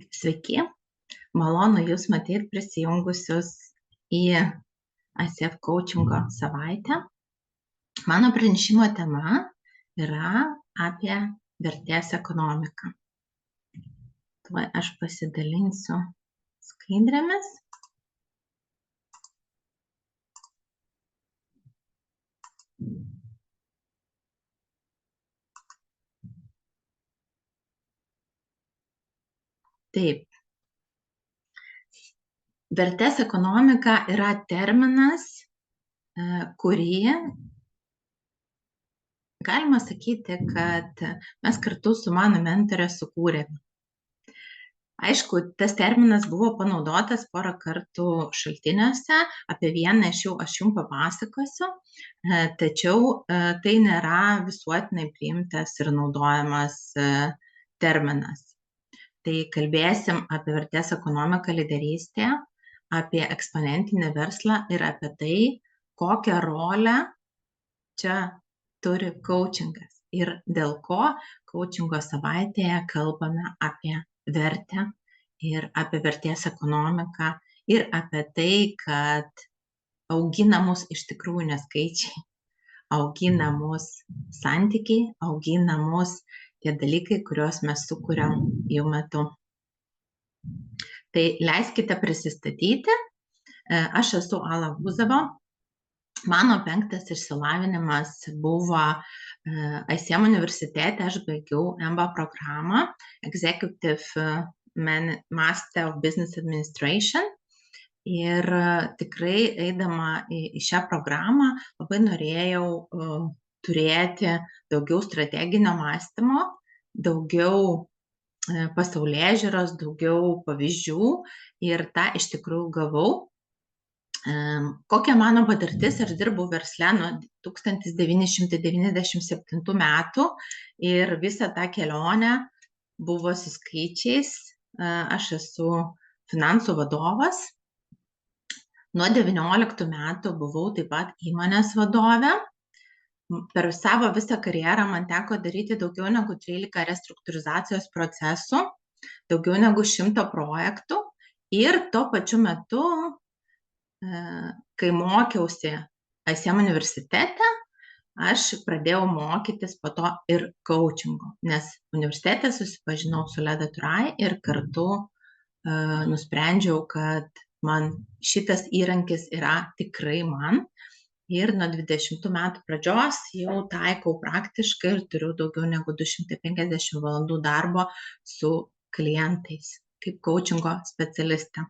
Sveiki, malonu Jūs matyti prisijungusius į ICF coachingo savaitę. Mano pranešimo tema yra apie vertės ekonomiką. Tuoj aš pasidalinsiu skaidrėmis. Taip. Vertės ekonomika yra terminas, kurį galima sakyti, kad mes kartu su mano mentore sukūrėme. Aišku, tas terminas buvo panaudotas porą kartų šaltiniuose, apie vieną iš jų aš jums papasakosiu, tačiau tai nėra visuotinai priimtas ir naudojamas terminas. Tai kalbėsim apie vertės ekonomiką lyderystėje, apie eksponentinį verslą ir apie tai, kokią rolę čia turi coachingas ir dėl ko coachingo savaitėje kalbame apie vertę ir apie vertės ekonomiką ir apie tai, kad augina mus iš tikrųjų ne skaičiai, augina mus santykiai, augina mus tie dalykai, kuriuos mes sukuriam jų metu. Tai leiskite prisistatyti. Aš esu Ala Buzova. Mano 5 išsilavinimas buvo ICM universitete, aš baigiau MBA programą Executive Master of Business Administration. Ir tikrai eidama į šią programą labai norėjau turėti daugiau strateginio mąstymo, daugiau pasaulėžiūros, daugiau pavyzdžių ir tą iš tikrųjų gavau. Kokia mano patirtis, aš dirbau versle nuo 1997 metų ir visą tą kelionę buvo su skaičiais. Aš esu finansų vadovas. Nuo 19 metų buvau taip pat įmonės vadovė. Per savo visą karjerą man teko daryti daugiau negu 13 restruktūrizacijos procesų, daugiau negu 100 projektų ir tuo pačiu metu, kai mokiausi ICM universitete, aš pradėjau mokytis po to ir coachingo, nes universitete susipažinau su Leda Turai ir kartu nusprendžiau, kad man šitas įrankis yra tikrai man. Ir nuo 20 metų pradžios jau taikau praktiškai ir turiu daugiau negu 250 valandų darbo su klientais kaip coachingo specialistė.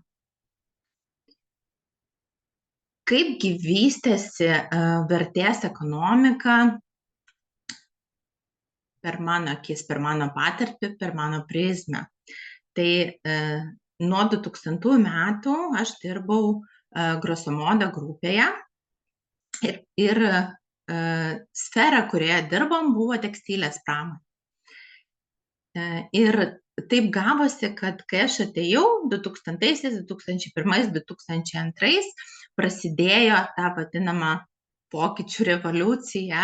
Kaipgi vystėsi vertės ekonomika per mano akis, per mano patirtį, per mano prizmę. Tai nuo 2000 metų aš dirbau Grosso Modo grupėje. Ir sfera, kurioje dirbom, buvo tekstilės pramonė. Ir taip gavosi, kad kai aš atėjau 2000, 2001, 2002, prasidėjo ta vadinama pokyčių revoliucija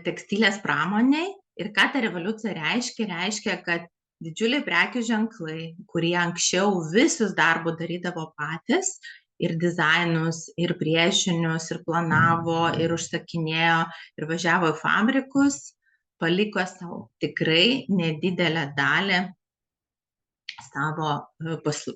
tekstilės pramoniai. Ir ką ta revoliucija reiškia? Reiškia, kad didžiuliai prekių ženklai, kurie anksčiau visus darbų darydavo patys, ir dizainus, ir priešinius, ir planavo, ir užsakinėjo, ir važiavo į fabrikus, paliko savo tikrai nedidelę dalį savo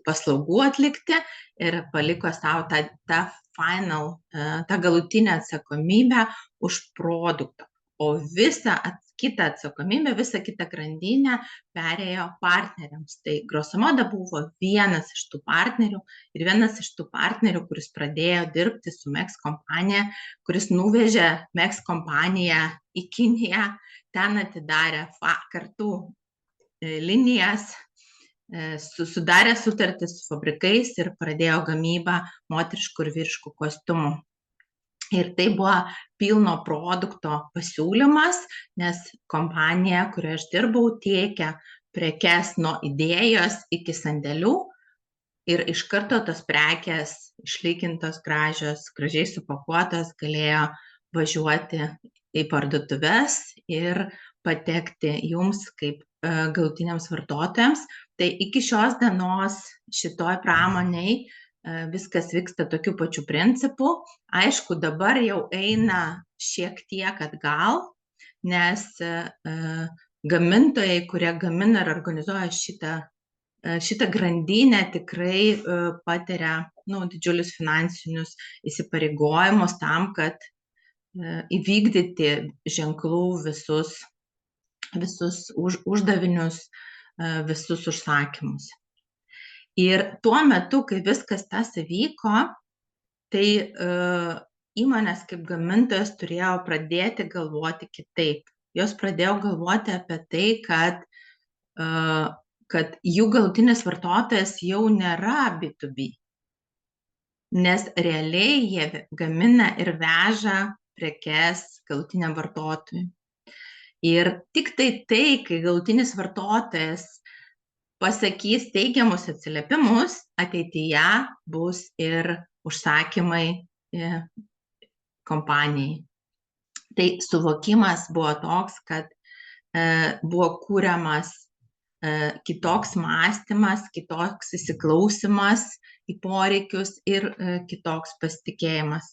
paslaugų atlikti ir paliko savo tą galutinę atsakomybę už produktą. O visą kitą atsakomybę, visą kitą grandinę perėjo partneriams. Tai Grosso Modo buvo vienas iš tų partnerių ir vienas iš tų partnerių, kuris pradėjo dirbti su Meks kompanija, kuris nuvežė Meks kompaniją į Kiniją, ten atidarė kartu linijas, sudarė sutartis su fabrikais ir pradėjo gamybą moteriškų ir vyriškų kostiumų. Ir tai buvo pilno produkto pasiūlymas, nes kompanija, kurioje aš dirbau, tiekia prekes nuo idėjos iki sandėlių ir iš karto tos prekės išlygintos, gražiai supakuotos, galėjo važiuoti į parduotuves ir patekti jums kaip galutiniams vartotojams. Tai iki šios dienos šitoj pramoniai viskas vyksta tokiu pačiu principu. Aišku, dabar jau eina šiek tiek atgal, nes gamintojai, kurie gamina ir organizuoja šitą grandinę, tikrai patiria didžiulius finansinius įsipareigojimus tam, kad įvykdyti ženklų visus uždavinius, visus užsakymus. Ir tuo metu, kai viskas tas įvyko, tai įmonės kaip gamintojas turėjo pradėti galvoti kitaip. Jos pradėjo galvoti apie tai, kad jų galutinis vartotojas jau nėra B2B, nes realiai jie gamina ir veža prekes galutiniam vartotojui. Ir tik tai, kai galutinis vartotojas pasakys teigiamus atsiliepimus, ateityje bus ir užsakymai kompanijai. Tai suvokimas buvo toks, kad buvo kūriamas kitoks mąstymas, kitoks įsiklausimas į poreikius ir kitoks pasitikėjimas.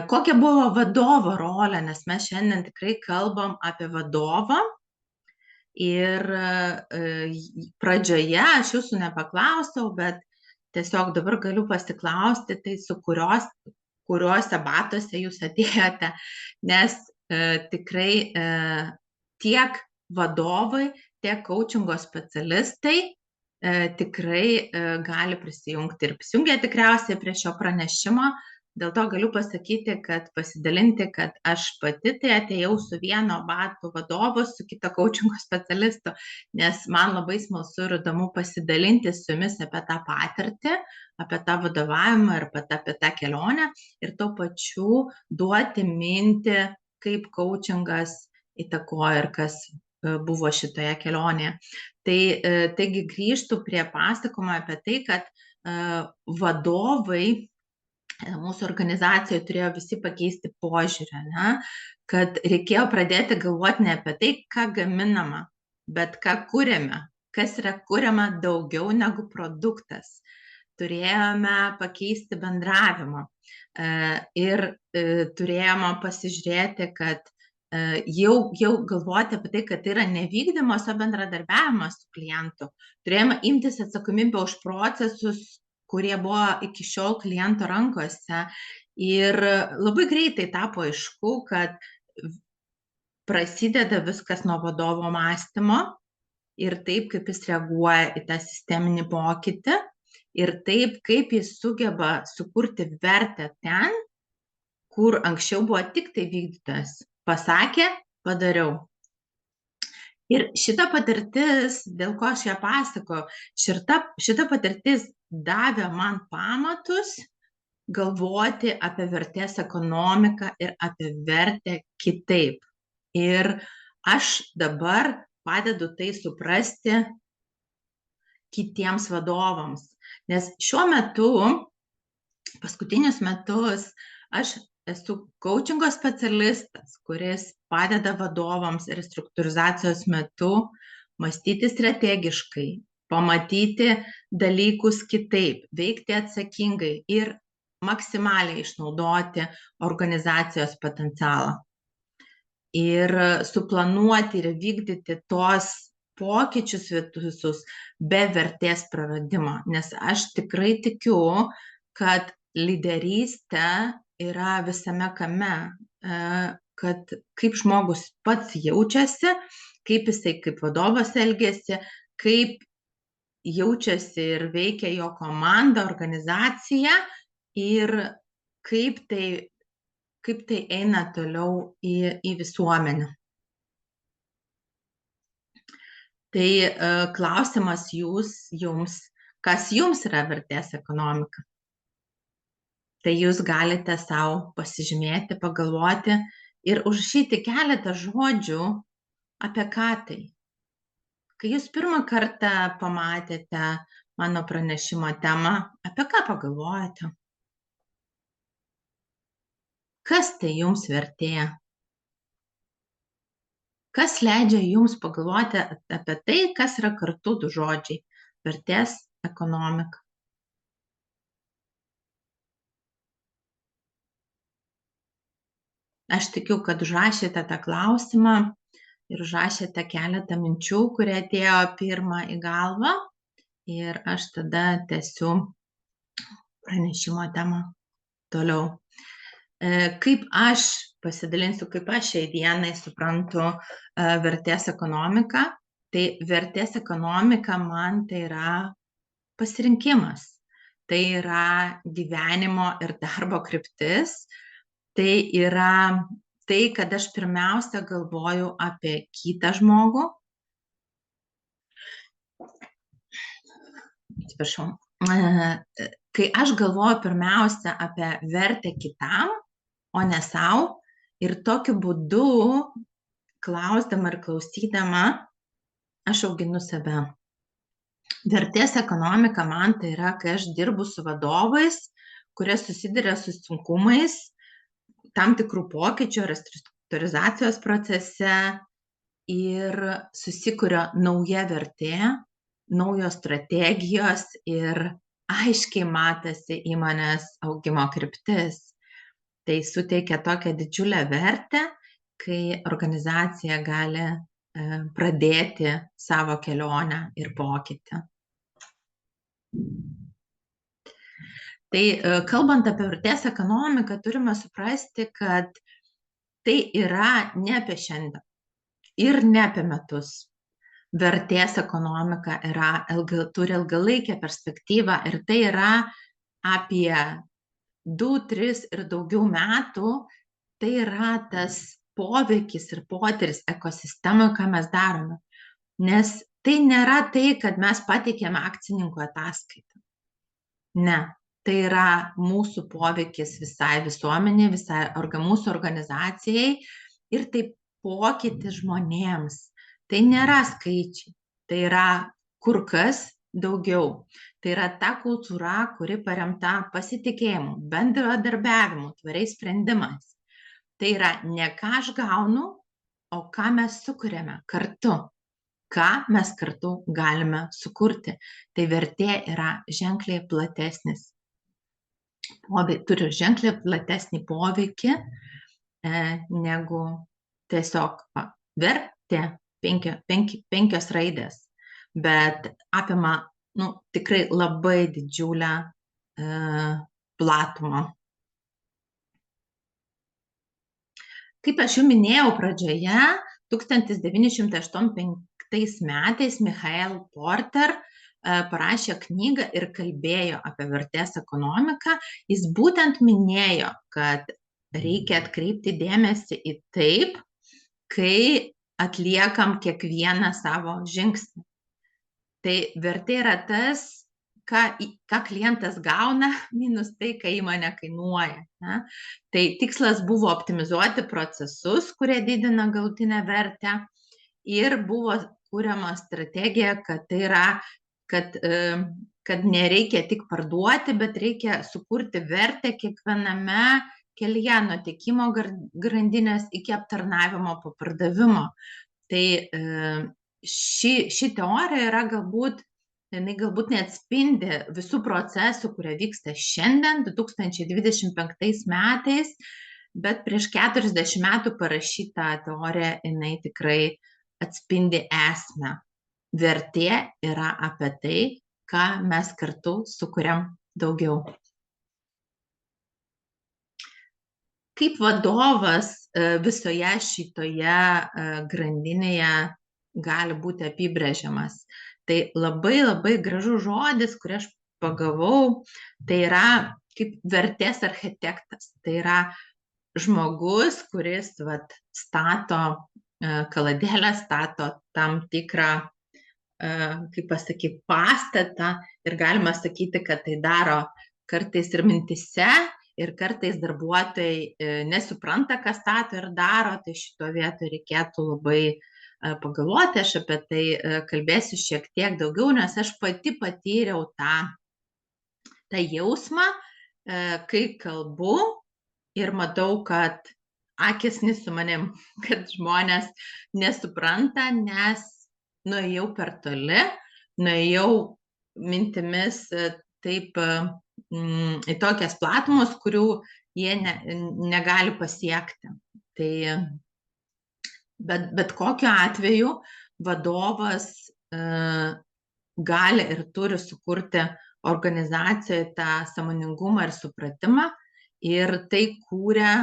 Kokia buvo vadovo rolė, nes mes šiandien tikrai kalbam apie vadovą. Ir pradžioje aš jūsų nepaklausiau, bet tiesiog dabar galiu pasiklausti, tai su kuriuose batuose jūs atėjote, nes tikrai tiek vadovai, tiek coachingo specialistai tikrai gali prisijungti ir prisijungia tikriausiai prie šio pranešimo. Dėl to galiu pasidalinti, kad aš pati tai atėjau su vieno batų vadovu, su kito coachingo specialistu, nes man labai smalsu ir įdomu pasidalinti su jumis apie tą patirtį, apie tą vadovavimą ir apie tą kelionę ir tuo pačiu duoti mintį, kaip coachingas įtakoja ir kas buvo šitoje kelionėje. Taigi grįžtu prie pasakojimo apie tai, kad vadovai mūsų organizacijoje turėjo visi pakeisti požiūrį, kad reikėjo pradėti galvoti ne apie tai, ką gaminama, bet ką kuriame, kas yra kuriama daugiau negu produktas. Turėjome pakeisti bendravimą ir turėjome pasižiūrėti, kad jau galvoti apie tai, kad tai yra nevykdymas, o bendradarbiavimas su klientu. Turėjome imtis atsakomybę už procesus, kurie buvo iki šiol kliento rankose. Ir labai greitai tapo aišku, kad prasideda viskas nuo vadovo mąstymo ir taip, kaip jis reaguoja į tą sisteminį pokytį ir taip, kaip jis sugeba sukurti vertę ten, kur anksčiau buvo tik tai vykdytojas. Pasakė, padariau. Ir šita patirtis, dėl ko aš ją pasakoju, šita patirtis davė man pamatus galvoti apie vertės ekonomiką ir apie vertę kitaip. Ir aš dabar padedu tai suprasti kitiems vadovams. Nes šiuo metu, paskutinius metus, aš esu coachingo specialistas, kuris padeda vadovams restruktūrizacijos metu mąstyti strategiškai, pamatyti dalykus kitaip, veikti atsakingai ir maksimaliai išnaudoti organizacijos potencialą. Ir suplanuoti ir vykdyti tos pokyčius visus be vertės praradimo. Nes aš tikrai tikiu, kad lyderystė yra visame kame, kad kaip žmogus pats jaučiasi, kaip jisai kaip vadovas elgiasi, kaip jaučiasi ir veikia jo komanda, organizacija ir kaip tai eina toliau į visuomenę. Tai klausimas jums, kas jums yra vertės ekonomika? Tai jūs galite savo pasižymėti, pagalvoti ir užrašyti keletą žodžių apie ką tai. Kai jūs pirmą kartą pamatėte mano pranešimo temą, apie ką pagalvojate? Kas tai jums vertė? Kas leidžia jums pagalvoti apie tai, kas yra kartu du žodžiai - vertės ekonomika? Aš tikiu, kad užrašėte tą klausimą ir užrašėte keletą minčių, kurie atėjo pirmą į galvą. Ir aš tada tęsiu pranešimo temą toliau. Kaip aš pasidalinsiu, kaip aš šiai dienai suprantu vertės ekonomiką. Tai vertės ekonomika man tai yra pasirinkimas. Tai yra gyvenimo ir darbo kryptis. Tai yra tai, kad aš pirmiausia galvoju apie kitą žmogų. Atsiprašau. Kai aš galvoju pirmiausia apie vertę kitam, o ne savo, ir tokiu būdu, klausdama ir klausydama, aš auginu save. Vertės ekonomika man tai yra, kai aš dirbu su vadovais, kurie susiduria su sunkumais, tam tikrų pokyčių ar restruktūrizacijos procese ir susikuria nauja vertė, naujos strategijos ir aiškiai matosi įmonės augimo kryptis. Tai suteikia tokią didžiulę vertę, kai organizacija gali pradėti savo kelionę ir pokytį. Tai kalbant apie vertės ekonomiką, turime suprasti, kad tai yra ne apie šiandien ir ne apie metus. Vertės ekonomika turi ilgalaikę perspektyvą ir tai yra apie 2, 3 ir daugiau metų. Tai yra tas poveikis ir potyris ekosistemai, ką mes darome. Nes tai nėra tai, kad mes pateikėme akcininkų ataskaitą. Ne. Tai yra mūsų poveikis visai visuomeniai, mūsų organizacijai ir tai pokytis žmonėms. Tai nėra skaičiai, tai yra kur kas daugiau. Tai yra ta kultūra, kuri paremta pasitikėjimu, bendradarbiavimu, tvariais sprendimais. Tai yra ne ką aš gaunu, o ką mes sukuriame kartu. Ką mes kartu galime sukurti. Tai vertė yra ženkliai platesnis. Turi ženkliai platesnį poveikį negu tiesiog vertė 5 raidės, bet apima tikrai labai didžiulę platumą. Kaip aš jau minėjau pradžioje, 1985 metais Michael Porter parašė knygą ir kalbėjo apie vertės ekonomiką. Jis būtent minėjo, kad reikia atkreipti dėmesį į taip, kai atliekam kiekvieną savo žingsnį. Tai vertė yra tas, ką klientas gauna, minus tai, ką įmonė kainuoja. Ne? Tai tikslas buvo optimizuoti procesus, kurie didina galutinę vertę, ir buvo kuriama strategija, kad tai yra, kad nereikia tik parduoti, bet reikia sukurti vertę kiekviename kelyje nuo tiekimo grandinės iki aptarnavimo po pardavimo. Tai ši teorija yra galbūt neatspindi visų procesų, kurie vyksta šiandien, 2025 metais, bet prieš 40 metų parašyta teorija, jinai tikrai atspindi esmę. Vertė yra apie tai, ką mes kartu sukuriam daugiau. Kaip vadovas visoje šitoje grandinėje gali būti apibrėžiamas? Tai labai labai gražus žodis, kurį aš pagavau, tai yra kaip vertės architektas. Tai yra žmogus, kuris stato kaladėlę, stato tam tikrą, kaip pasakyti, pastatą, ir galima sakyti, kad tai daro kartais ir mintise, ir kartais darbuotojai nesupranta, ką stato ir daro. Tai šito vietoje reikėtų labai pagalvoti. Aš apie tai kalbėsiu šiek tiek daugiau, nes aš pati patyriau tą jausmą, kai kalbu ir matau, kad akis ne su manim, kad žmonės nesupranta, nes nuėjau per toli, nuėjau mintimis taip į tokias platumas, kurių jie negali pasiekti. Tai bet kokiu atveju vadovas gali ir turi sukurti organizacijoje tą sąmoningumą ir supratimą, ir tai kūrė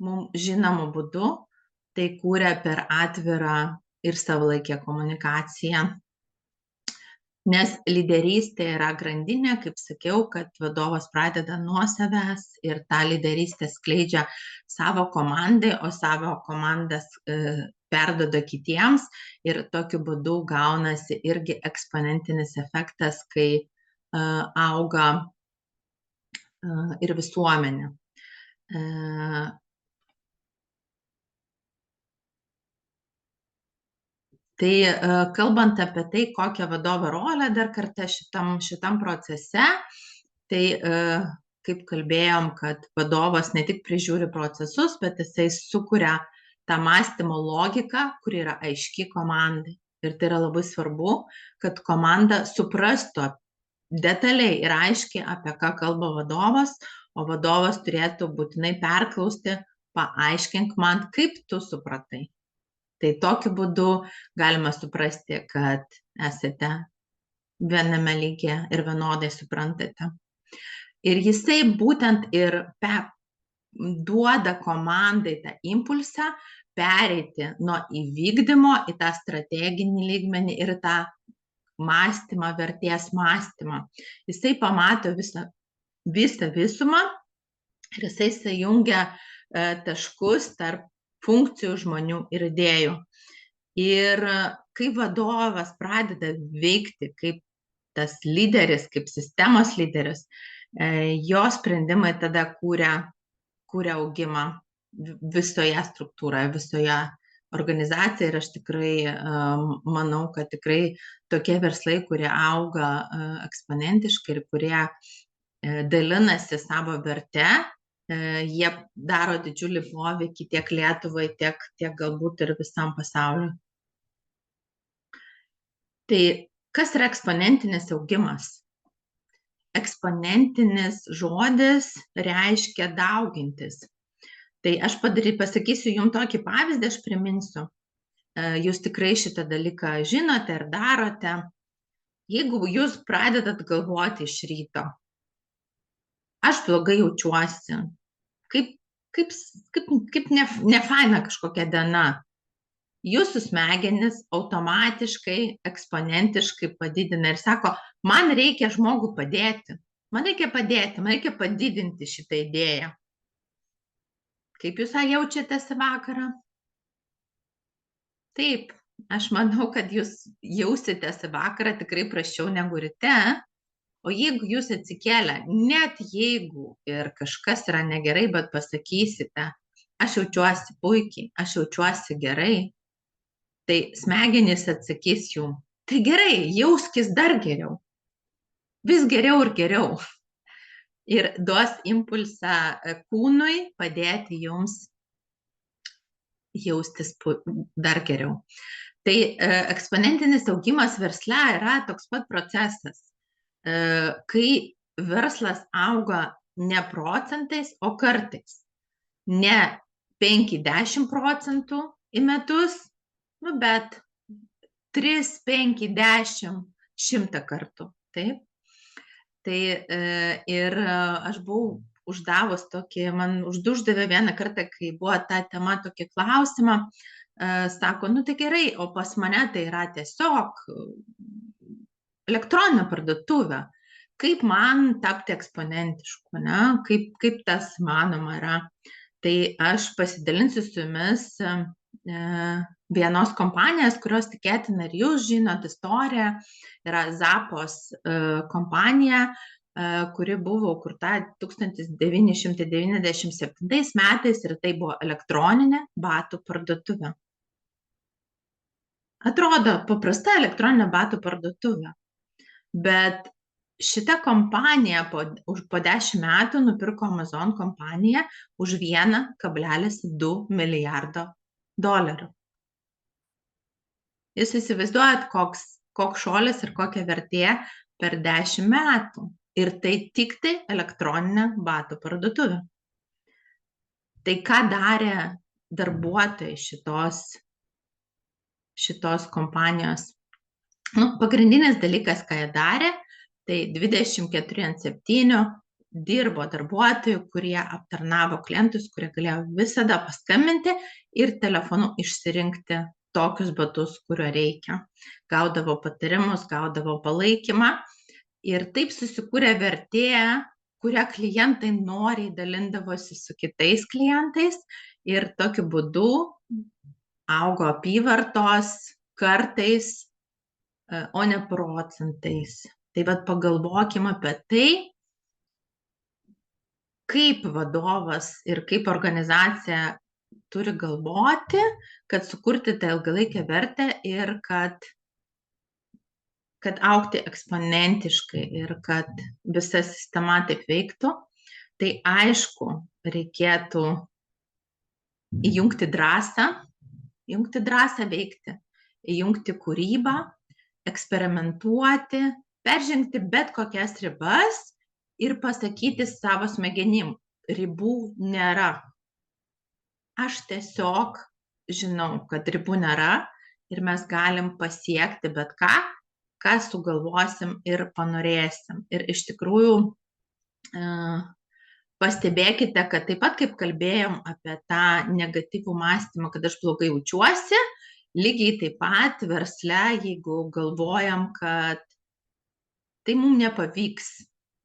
mums žinomų būdų, tai kūrė per atvirą ir savalaikę komunikaciją. Nes lyderystė yra grandinė, kaip sakiau, kad vadovas pradeda nuo savęs ir tą lyderystę skleidžia savo komandai, o savo komandas perduoda kitiems, ir tokiu būdu gaunasi irgi eksponentinis efektas, kai auga ir visuomenė. Tai kalbant apie tai, kokią vadovo rolę dar kartą šitam procese, tai kaip kalbėjom, kad vadovas ne tik prižiūri procesus, bet jisai sukuria tą mąstymo logiką, kuri yra aiški komandai. Ir tai yra labai svarbu, kad komanda suprastų detaliai ir aiškiai, apie ką kalba vadovas, o vadovas turėtų būtinai perklausti, paaiškink man, kaip tu supratai. Tai tokiu būdu galima suprasti, kad esate viename lygyje ir vienodai suprantate. Ir jisai būtent ir duoda komandai tą impulsą pereiti nuo įvykdymo į tą strateginį lygmenį ir tą mąstymą, vertės mąstymą. Jisai pamato visą visumą ir jisai sujungia taškus tarp funkcijų, žmonių ir idėjų. Ir kai vadovas pradeda veikti kaip tas lyderis, kaip sistemos lyderis, jo sprendimai tada kūrė augimą visoje struktūroje, visoje organizacijoje. Ir aš tikrai manau, kad tikrai tokie verslai, kurie auga eksponentiškai ir kurie dalinasi savo verte, jie daro didžiulį poveikį tiek Lietuvai, tiek galbūt ir visam pasauliu. Tai kas yra eksponentinis augimas? Eksponentinis žodis reiškia daugintis. Tai aš pasakysiu jums tokį pavyzdį, aš priminsiu. Jūs tikrai šitą dalyką žinote ir darote. Jeigu jūs pradedat galvoti iš ryto, aš blogai jaučiuosi, kaip nefaina kažkokia diena, jūsų smegenys automatiškai, eksponentiškai padidina ir sako, man reikia žmogui padėti, man reikia padidinti šitą idėją. Kaip jūs jaučiatės vakarą? Taip, aš manau, kad jūs jausitės vakarą tikrai prasčiau negu ryte. O jeigu jūs atsikėlę, net jeigu ir kažkas yra negerai, bet pasakysite, aš jaučiuosi puikiai, aš jaučiuosi gerai, tai smegenys atsakys jums, tai gerai, jauskis dar geriau, vis geriau ir geriau. Ir duos impulsą kūnui padėti jums jaustis dar geriau. Tai eksponentinis augimas versle yra toks pat procesas. Kai verslas auga ne procentais, o kartais. Ne 5-10 procentų į metus, bet 3, 5, 10, 100 kartų. Taip? Tai ir aš buvau uždavus tokį, man uždavė vieną kartą, kai buvo ta tema tokį klausimą, sako, tai gerai, o pas mane tai yra tiesiog elektroninė parduotuvė. Kaip man tapti eksponentišku, kaip tas manoma yra. Tai aš pasidalinsiu su jumis vienos kompanijos, kurios tikėtina ir jūs žinot istoriją, yra Zappos kompanija, kuri buvo kurta 1997 metais ir tai buvo elektroninė batų parduotuvė. Atrodo paprasta elektroninė batų parduotuvė, bet šita kompanija po 10 metų nupirko Amazon kompaniją už $1,2 milijardo. Jūs įsivaizduojat, koks šuolis ir kokia vertė per 10 metų. Ir tai tik tai elektroninė batų parduotuvė. Tai ką darė darbuotojai šitos kompanijos? Pagrindinis dalykas, ką jie darė, tai 24/7 dirbo darbuotojų, kurie aptarnavo klientus, kurie galėjo visada paskambinti ir telefonu išsirinkti tokius batus, kurio reikia. Gaudavo patarimus, gaudavo palaikymą ir taip susikūrė vertė, kurią klientai noriai dalindavosi su kitais klientais ir tokiu būdu augo apyvartos kartais, o ne procentais. Tai vat pagalvokime apie tai, kaip vadovas ir kaip organizacija turi galvoti, kad sukurti tą ilgalaikę vertę ir kad augti eksponentiškai ir kad visa sistema taip veiktų. Tai aišku, reikėtų įjungti drąsą veikti, įjungti kūrybą, eksperimentuoti, peržengti bet kokias ribas ir pasakyti savo smegenim, ribų nėra. Aš tiesiog žinau, kad ribų nėra ir mes galim pasiekti bet ką sugalvosim ir panorėsim. Ir iš tikrųjų pastebėkite, kad taip pat kaip kalbėjom apie tą negatyvų mąstymą, kad aš blogai jaučiuosi, lygiai taip pat versle, jeigu galvojam, kad tai mums nepavyks,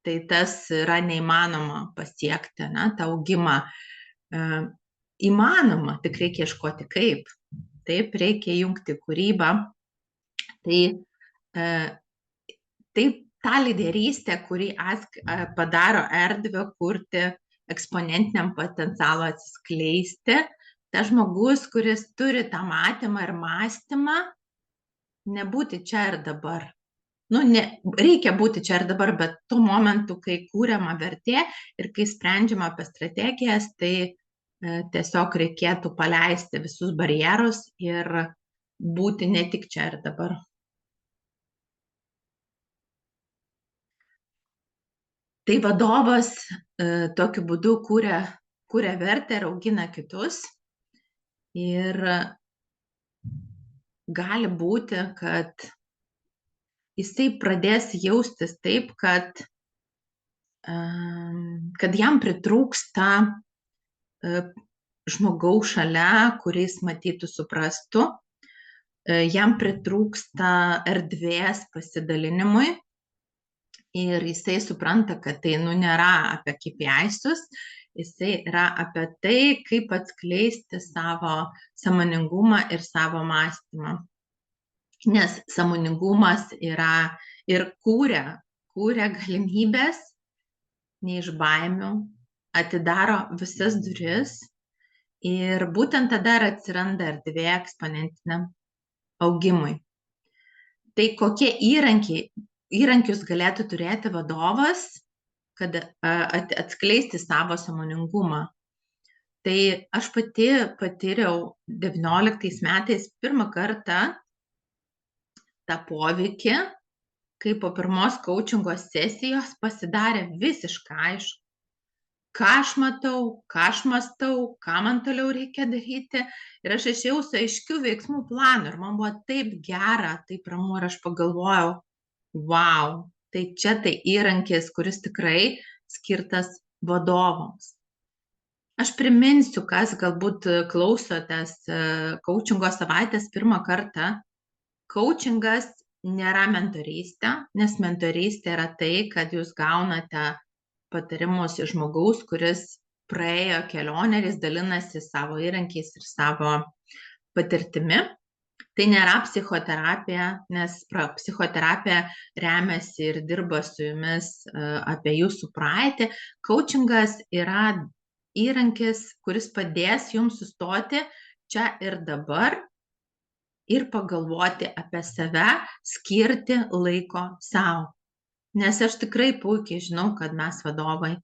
tai tas yra neįmanoma pasiekti, tą augimą. Įmanoma, tik reikia ieškoti kaip. Taip, reikia jungti kūrybą. Tai ta lyderystė, kuri padaro erdvę kurti eksponentiniam potencialui atsiskleisti, tas žmogus, kuris turi tą matymą ir mąstymą, nebūti čia ir dabar. Reikia būti čia ir dabar, bet tuo momentu, kai kūriama vertė ir kai sprendžiama apie strategijas, tai tiesiog reikėtų paleisti visus barjerus ir būti ne tik čia ir dabar. Tai vadovas tokiu būdu kūrė vertę ir augina kitus. Ir gali būti, kad jisai pradės jaustis taip, kad jam pritrūksta žmogaus šalia, kuris matytų, suprastų, jam pritrūksta erdvės pasidalinimui ir jisai supranta, kad tai nėra apie KPI-sus, jisai yra apie tai, kaip atskleisti savo sąmoningumą ir savo mąstymą. Nes sąmoningumas yra ir kūria galimybės, ne iš baimių, atidaro visas duris ir būtent tada ir atsiranda erdvė eksponentiniam augimui. Tai kokie įrankius galėtų turėti vadovas, kad atskleisti savo sąmoningumą? Tai aš pati patyriau 19 metais pirmą kartą tą poveikį, kai po pirmos coachingo sesijos pasidarė visiškai aišku, ką aš matau, ką aš mąstau, ką man toliau reikia daryti. Ir aš išėjau su aiškiu veiksmų planu ir man buvo taip gera, taip ramu ir aš pagalvojau, wow, tai čia tai įrankis, kuris tikrai skirtas vadovams. Aš priminsiu, kas galbūt klausotės coachingo savaitės pirmą kartą. Coachingas nėra mentorystė, nes mentorystė yra tai, kad jūs gaunate patarimus iš žmogaus, kuris praėjo kelionę ir jis dalinasi savo įrankiais ir savo patirtimi. Tai nėra psichoterapija, nes psichoterapija remiasi ir dirba su jumis apie jūsų praeitį. Coachingas yra įrankis, kuris padės jums sustoti čia ir dabar ir pagalvoti apie save, skirti laiko sau. Nes aš tikrai puikiai žinau, kad mes vadovai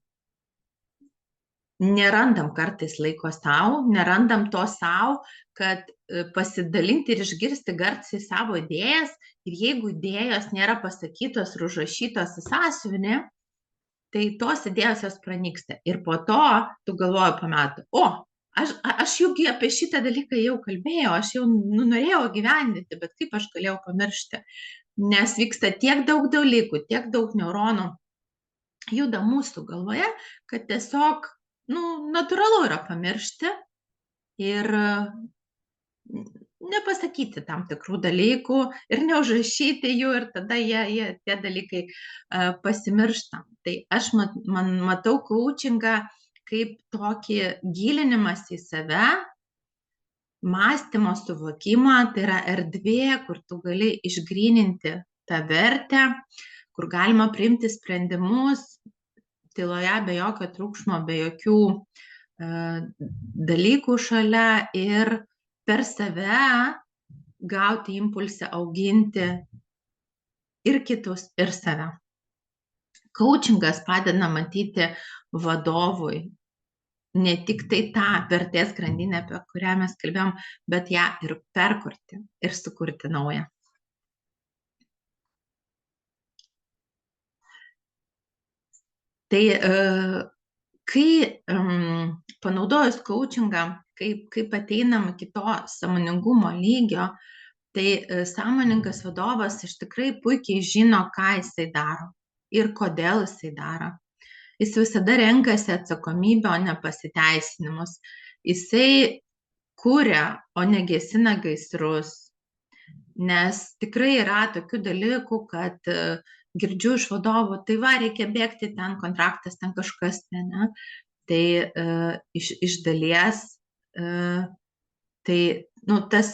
nerandam kartais laiko sau, nerandam to sau, kad pasidalinti ir išgirsti garsiai savo idėjas. Ir jeigu idėjos nėra pasakytos ir užrašytos į sąsiuvinį, tai tos idėjos jos pranyksta. Ir po to tu galvoji po metų, aš juk apie šitą dalyką jau kalbėjau, aš jau norėjau gyvendinti, bet kaip aš galėjau pamiršti. Nes vyksta tiek daug dalykų, tiek daug neuronų juda mūsų galvoje, kad tiesiog natūralu yra pamiršti ir nepasakyti tam tikrų dalykų ir neužrašyti jų ir tada tie dalykai pasimiršta. Tai aš matau coachingą kaip tokį gilinimas į save, mąstymo suvokimą, tai yra erdvė, kur tu gali išgryninti tą vertę, kur galima priimti sprendimus tyloje, be jokio triukšmo, be jokių dalykų šalia ir per save gauti impulsą auginti ir kitus, ir save. Coachingas padeda matyti vadovui ne tik tai tą vertės grandinę, apie kurią mes kalbėjom, bet ją ir perkurti ir sukurti naują. Tai kai panaudojus coachingą, kaip ateinam iki to sąmoningumo lygio, tai sąmoningas vadovas iš tikrai puikiai žino, ką jisai daro ir kodėl jisai daro. Jis visada renkasi atsakomybę, o ne pasiteisinimus. Jisai kuria, o ne gesina gaisrus. Nes tikrai yra tokių dalykų, kad girdžiu iš vadovų, tai reikia bėgti ten, kontraktas ten kažkas ten, ne? Tai iš dalies tai tas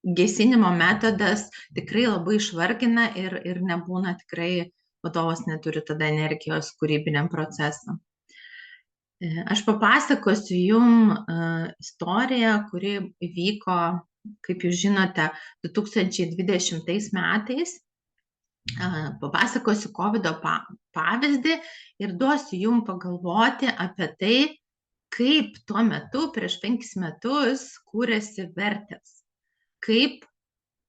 gesinimo metodas tikrai labai išvargina ir nebūna tikrai, vadovas neturi tada energijos kūrybiniam procesam. Aš papasakosiu jum istoriją, kuri įvyko, kaip jūs žinote, 2020 metais. Papasakosiu COVID pavyzdį ir duosiu jum pagalvoti apie tai, kaip tuo metu, prieš 5 metus, kūrėsi vertės, kaip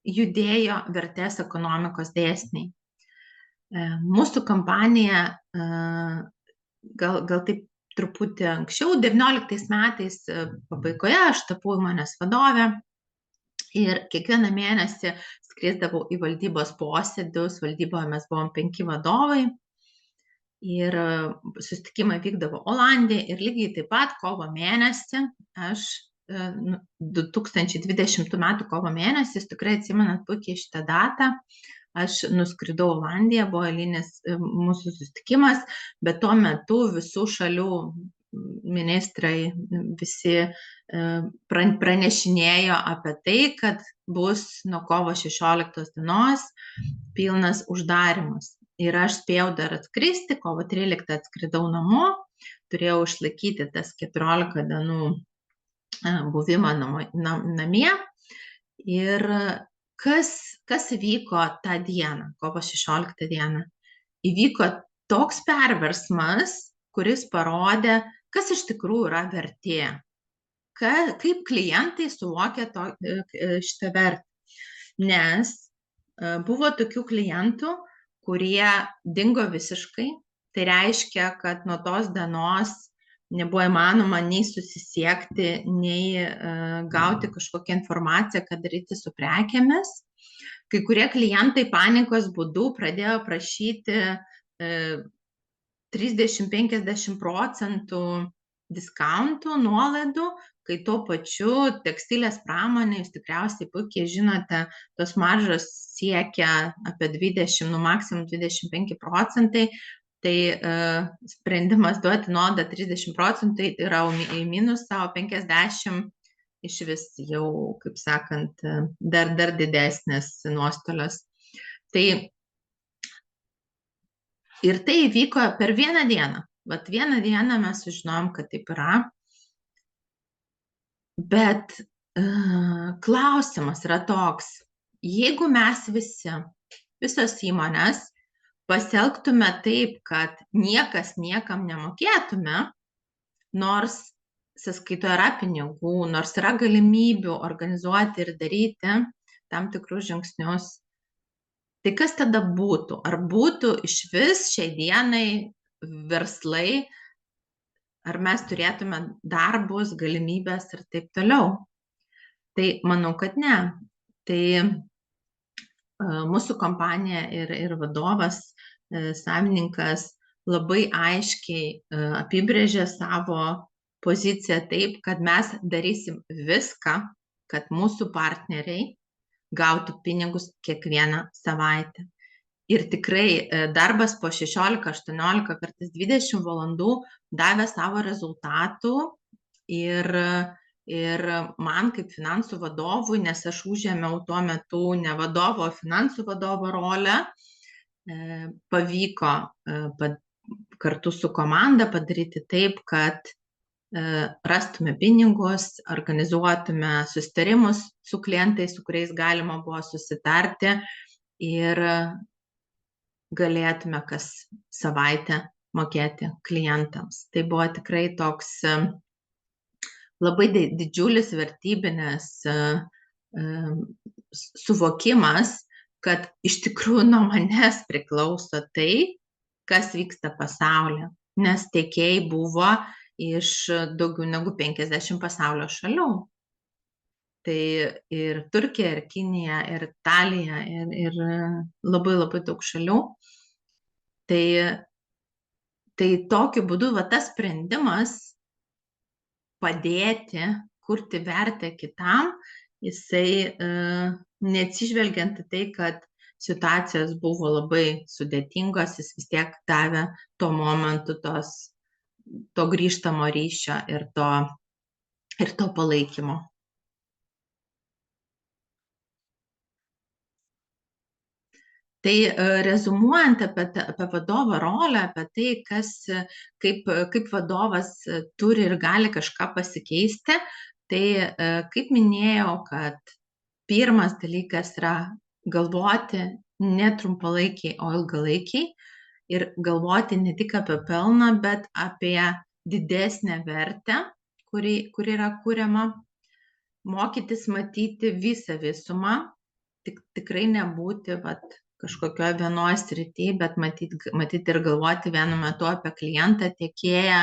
judėjo vertės ekonomikos dėsniai. Mūsų kompanija, gal taip truputį anksčiau, 19 metais pabaigoje aš tapau įmonės vadovė ir kiekvieną mėnesį skrisdavau į valdybos posėdžius, valdyboje mes buvom 5 vadovai ir susitikimai vykdavo Olandijoje ir lygiai taip pat kovo mėnesį, 2020 metų kovo mėnesį, tikrai atsimenat puikiai šitą datą, aš nuskridau Olandiją, buvo eilinis mūsų susitikimas, bet tuo metu visų šalių ministrai visi pranešinėjo apie tai, kad bus nuo kovo 16 dienos pilnas uždarimas. Ir aš spėjau dar atskristi, kovo 13 atskridau namo, turėjau išlaikyti tas 14 dienų buvimą namie. Ir kas įvyko tą dieną, kovo 16 dieną? Įvyko toks perversmas, kuris parodė, kas iš tikrųjų yra vertė, kaip klientai suvokia šitą vertę. Nes buvo tokių klientų, kurie dingo visiškai, tai reiškia, kad nuo tos dienos nebuvo įmanoma nei susisiekti, nei gauti kažkokią informaciją, ką daryti su prekėmis. Kai kurie klientai panikos būdu pradėjo prašyti 30–50% diskantų, nuolaidų, kai tuo pačiu tekstilės pramonė, jūs tikriausiai puikiai žinote, tos maržos siekia apie 20, maksimum 25%, tai sprendimas duoti nuolaidą 30% tai yra į minusą, o 50% iš vis jau, kaip sakant, dar didesnis nuostolis. Ir tai įvyko per vieną dieną. Vat vieną dieną mes sužinojom, kad taip yra. Bet klausimas yra toks, jeigu mes visos įmonės pasielgtume taip, kad niekas niekam nemokėtume, nors sąskaitoje yra pinigų, nors yra galimybių organizuoti ir daryti tam tikrus žingsnius, tai kas tada būtų? Ar būtų išvis šiai dienai verslai, ar mes turėtume darbus, galimybės ir taip toliau? Tai manau, kad ne. Tai mūsų kompanija ir vadovas, savininkas labai aiškiai apibrėžė savo poziciją taip, kad mes darysim viską, kad mūsų partneriai gautų pinigus kiekvieną savaitę. Ir tikrai darbas po 16, 18, kartais 20 valandų davė savo rezultatų ir man kaip finansų vadovui, nes aš užėmiau tuo metu ne vadovo, o finansų vadovo rolę, pavyko kartu su komanda padaryti taip, kad rastume pinigus, organizuotume susitarimus su klientais, su kuriais galima buvo susitarti ir galėtume kas savaitę mokėti klientams. Tai buvo tikrai toks labai didžiulis vertybinis suvokimas, kad iš tikrųjų nuo manęs priklauso tai, kas vyksta pasaulyje, nes tiekėjai buvo iš daugiau negu 50 pasaulio šalių. Tai ir Turkija, ir Kinija, ir Italija, ir labai labai daug šalių. Tai tokiu būdu tas sprendimas padėti kurti vertę kitam, jisai neatsižvelgiant į tai, kad situacijos buvo labai sudėtingos, jis vis tiek davė tuo momentu to grįžtamo ryšio ir to palaikymo. Tai rezumuojant apie vadovo rolę, apie tai, kaip vadovas turi ir gali kažką pasikeisti, tai kaip minėjau, kad pirmas dalykas yra galvoti ne trumpalaikiai, o ilgalaikiai ir galvoti ne tik apie pelną, bet apie didesnę vertę, kuri yra kuriama, mokytis matyti visą visumą, tikrai nebūti kažkokioje vienoje srityje, bet matyti ir galvoti vienu metu apie klientą, tiekėją,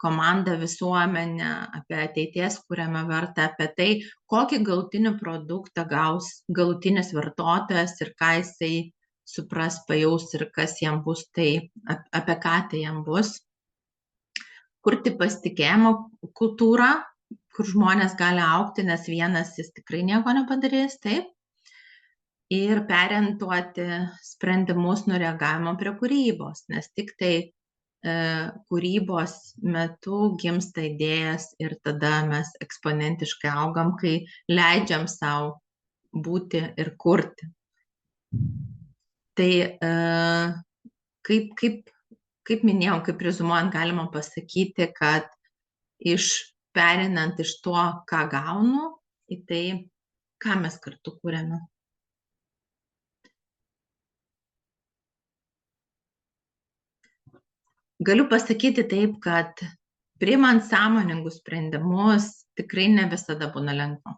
komandą, visuomenę, apie ateities kuriamą vertę, apie tai, kokį galutinį produktą gaus galutinis vartotojas ir ką jisai supras, pajaus ir kas jam bus, tai apie ką tai jam bus. Kurti pasitikėjimo kultūrą, kur žmonės gali augti, nes vienas jis tikrai nieko nepadarys, taip. Ir perientuoti sprendimus nuo reagavimo prie kūrybos, nes tik tai kūrybos metu gimsta idėjas ir tada mes eksponentiškai augam, kai leidžiam savo būti ir kurti. Tai kaip minėjau, kaip rezumuojant, galima pasakyti, kad perinant iš to, ką gaunu, į tai, ką mes kartu kūrėme. Galiu pasakyti taip, kad priimant sąmoningus sprendimus tikrai ne visada būna lengva.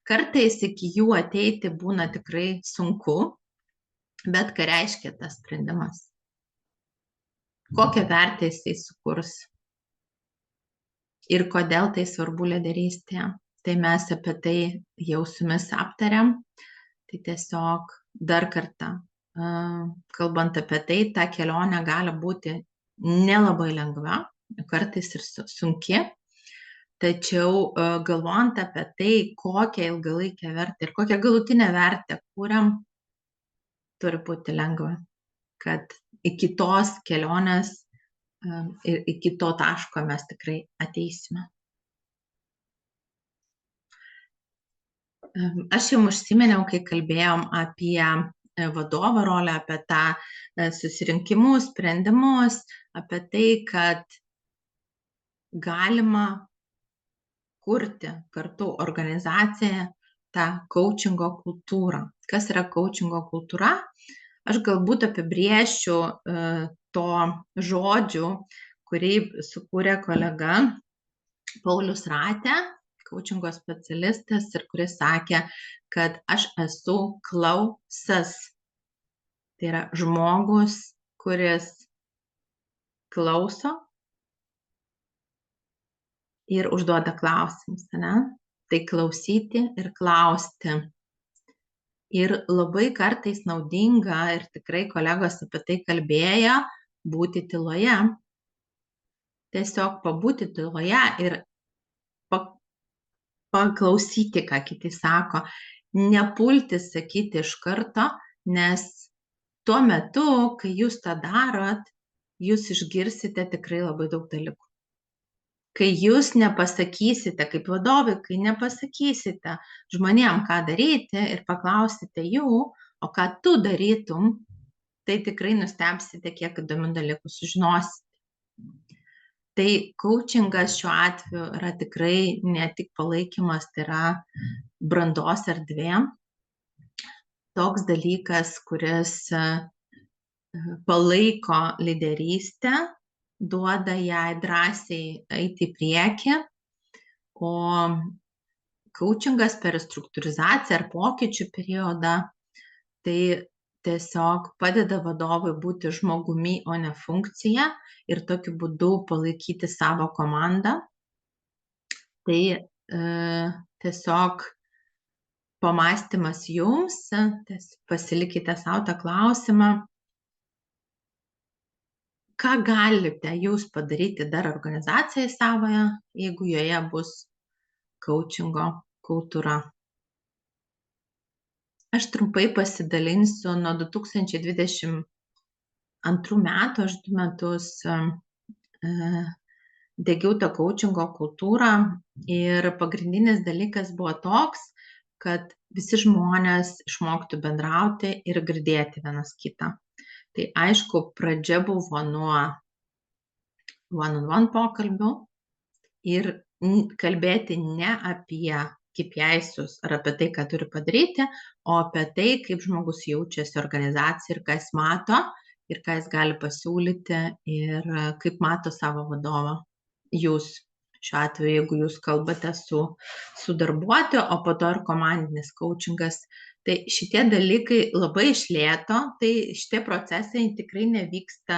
Kartais iki jų ateiti būna tikrai sunku, bet ką reiškia tas sprendimas? Kokią vertę jisai sukurs? Ir kodėl tai svarbu lyderystėje? Tai mes apie tai jau su jumis aptariam. Tai tiesiog dar kartą, kalbant apie tai, ta kelionė gali būti nelabai lengva, kartais ir sunki, tačiau galvojant apie tai, kokią ilgalaikę vertę ir kokią galutinę vertę kūriam, turi būti lengva, kad iki tos kelionės ir iki to taško mes tikrai ateisime. Aš jau užsiminiau, kai kalbėjom apie vadovo rolę, apie tą susirinkimus, sprendimus, apie tai, kad galima kurti kartu organizaciją tą coachingo kultūrą. Kas yra coachingo kultūra? Aš galbūt apibrėžčiau to žodžių, kurį sukūrė kolega Paulius Ratė, kaučingo specialistas, ir kuris sakė, kad aš esu klausas. Tai yra žmogus, kuris klauso ir užduoda klausimus, ne? Tai klausyti ir klausti. Ir labai kartais naudinga, ir tikrai kolegos apie tai kalbėjo, būti tyloje. Tiesiog pabūti tyloje ir paklausyti, ką kiti sako. Nepulti sakyti iš karto, nes tuo metu, kai jūs tą darot, jūs išgirsite tikrai labai daug dalykų. Kai jūs nepasakysite, kaip vadovai, kai nepasakysite žmonėm, ką daryti ir paklausite jų, o ką tu darytum, tai tikrai nustebsite, kiek įdomių dalykų sužinosite. Tai coachingas šiuo atveju yra tikrai ne tik palaikymas, tai yra brandos erdvė. Toks dalykas, kuris palaiko lyderystę, duoda jai drąsiai eiti į priekį, o coachingas per struktūrizaciją ar pokyčių periodą, tai tiesiog padeda vadovui būti žmogumi, o ne funkcija, ir tokiu būdu palaikyti savo komandą. Tai tiesiog pamąstymas jums, pasilikite savo tą klausimą, ką galite jūs padaryti dar organizacijai savoje, jeigu joje bus coachingo kultūra. Aš trumpai pasidalinsiu nuo 2022 metų, aš 2 metus diegiau tą coachingo kultūrą, ir pagrindinis dalykas buvo toks, kad visi žmonės išmoktų bendrauti ir girdėti vienas kitą. Tai aišku, pradžia buvo nuo one-on-one pokalbių ir kalbėti ne apie KPIs ar apie tai, ką turi padaryti, o apie tai, kaip žmogus jaučiasi organizacija ir ką jis mato ir ką jis gali pasiūlyti ir kaip mato savo vadovą. Jūs šiuo atveju, jeigu jūs kalbate su darbuotoju, o po to ir komandinis coachingas, tai šitie dalykai labai iš lėto, tai šitie procesai tikrai nevyksta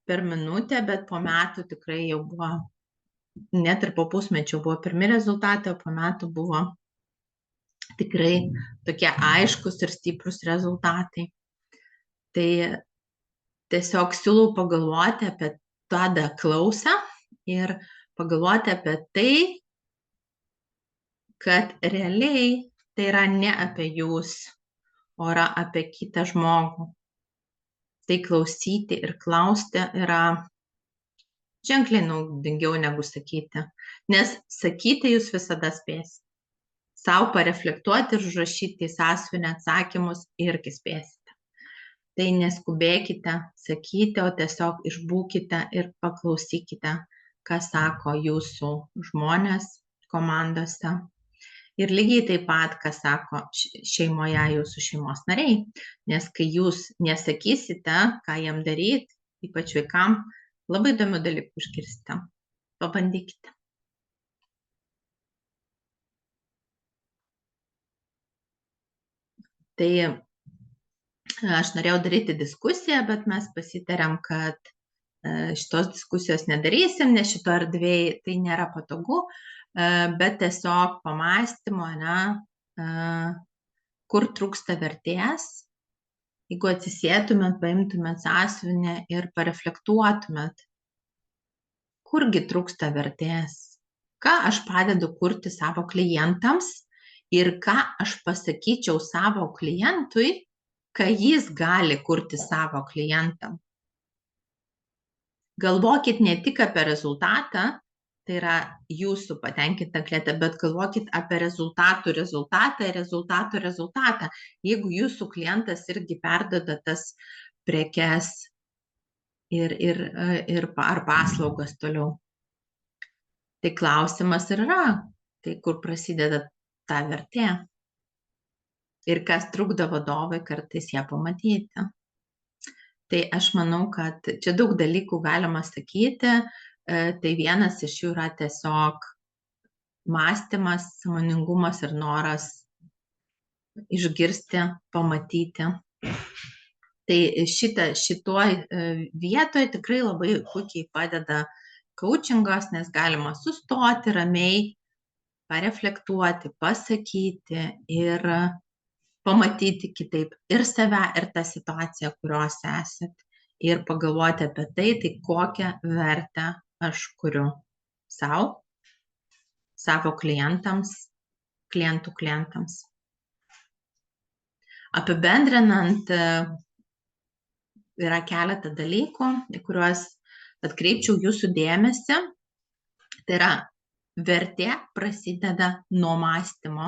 per minutę, bet po metų tikrai jau buvo, net ir po pusmečio buvo pirmi rezultatai, o po metų buvo tikrai tokie aiškus ir stiprus rezultatai. Tai tiesiog siūlau pagalvoti apie tą klausą ir pagalvoti apie tai, kad realiai tai yra ne apie jūs, o yra apie kitą žmogų. Tai klausyti ir klausti yra ženkliai naudingiau negu sakyti, nes sakyti jūs visada spėsite. Sau pareflektuoti ir užrašyti į sąsiuvinį atsakymus irgi spėsite. Tai neskubėkite sakyti, o tiesiog išbūkite ir paklausykite, ką sako jūsų žmonės komandose. Ir lygiai taip pat, ką sako šeimoje jūsų šeimos nariai. Nes kai jūs nesakysite, ką jam daryti, ypač vaikam, labai įdomių dalykų išgirsite. Pabandykite. Tai aš norėjau daryti diskusiją, bet mes pasitarėm, kad šitos diskusijos nedarysim, nes šito erdvėje tai nėra patogu, bet tiesiog pamąstymo, kur trūksta vertės. Jeigu atsisėtumėt, paimtumėt sąsiuvinį ir pareflektuotumėt, kurgi trūksta vertės, ką aš padedu kurti savo klientams ir ką aš pasakyčiau savo klientui, ką jis gali kurti savo klientam. Galvokit ne tik apie rezultatą, tai yra jūsų patenkinta klientė, bet galvokit apie rezultatą. Jeigu jūsų klientas irgi perduoda tas prekes ar paslaugas toliau. Tai klausimas ir yra, tai kur prasideda ta vertė ir kas trukdo vadovai kartais ją pamatyti. Tai aš manau, kad čia daug dalykų galima sakyti. Tai vienas iš jų yra tiesiog mąstymas, sąmoningumas ir noras išgirsti, pamatyti. Tai šitoj vietoj tikrai labai puikiai padeda coachingas, nes galima sustoti ramiai, pareflektuoti, pasakyti ir pamatyti kitaip ir save, ir tą situaciją, kurios esat. Ir pagalvoti apie tai kokią vertę aš kuriu sau, savo klientų klientams. Apibendrinant, yra keletą dalykų, į kuriuos atkreipčiau jūsų dėmesį. Tai yra, vertė prasideda nuo mąstymo,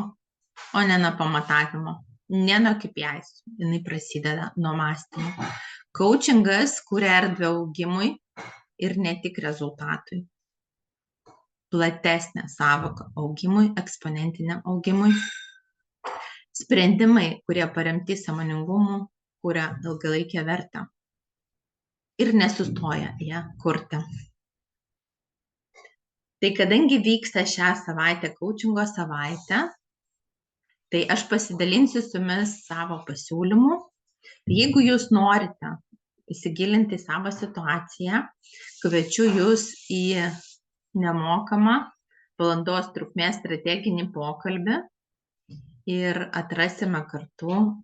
o ne nuo pamatavimo. Ne nuo KPIs, jinai prasideda nuo mąstymo. Coachingas kuria erdvę augimui ir ne tik rezultatui. Platesnė sąvoka augimui, eksponentiniam augimui. Sprendimai, kurie paremti sąmoningumu, kuria ilgalaikę vertę ir nesustoja ją kurti. Tai kadangi vyksta šią savaitę coachingo savaitė, tai aš pasidalinsiu su jumis savo pasiūlymu. Jeigu jūs norite įsigilinti į savo situaciją, kviečiu jūs į nemokamą valandos trukmės strateginį pokalbį ir atrasime kartu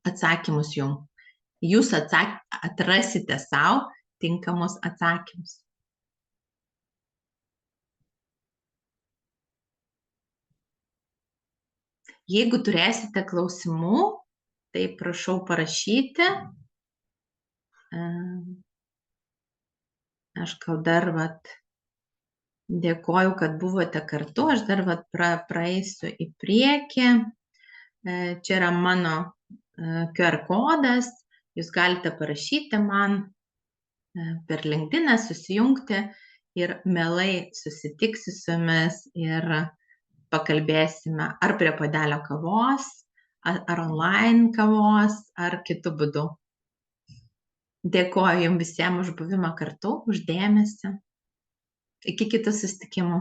atsakymus jum. Jūs atrasite sau tinkamus atsakymus. Jeigu turėsite klausimų, tai prašau parašyti. Aš gal dar dėkoju, kad buvote kartu. Aš dar praeisiu į priekį. Čia yra mano QR kodas. Jūs galite parašyti man per LinkedIn, susijungti ir mielai susitiksiu su jumis ir pakalbėsime ar prie puodelio kavos, ar online kavos, ar kitu būdu. Dėkoju jums visiems už buvimą kartu, už dėmesį. Iki kitų susitikimų.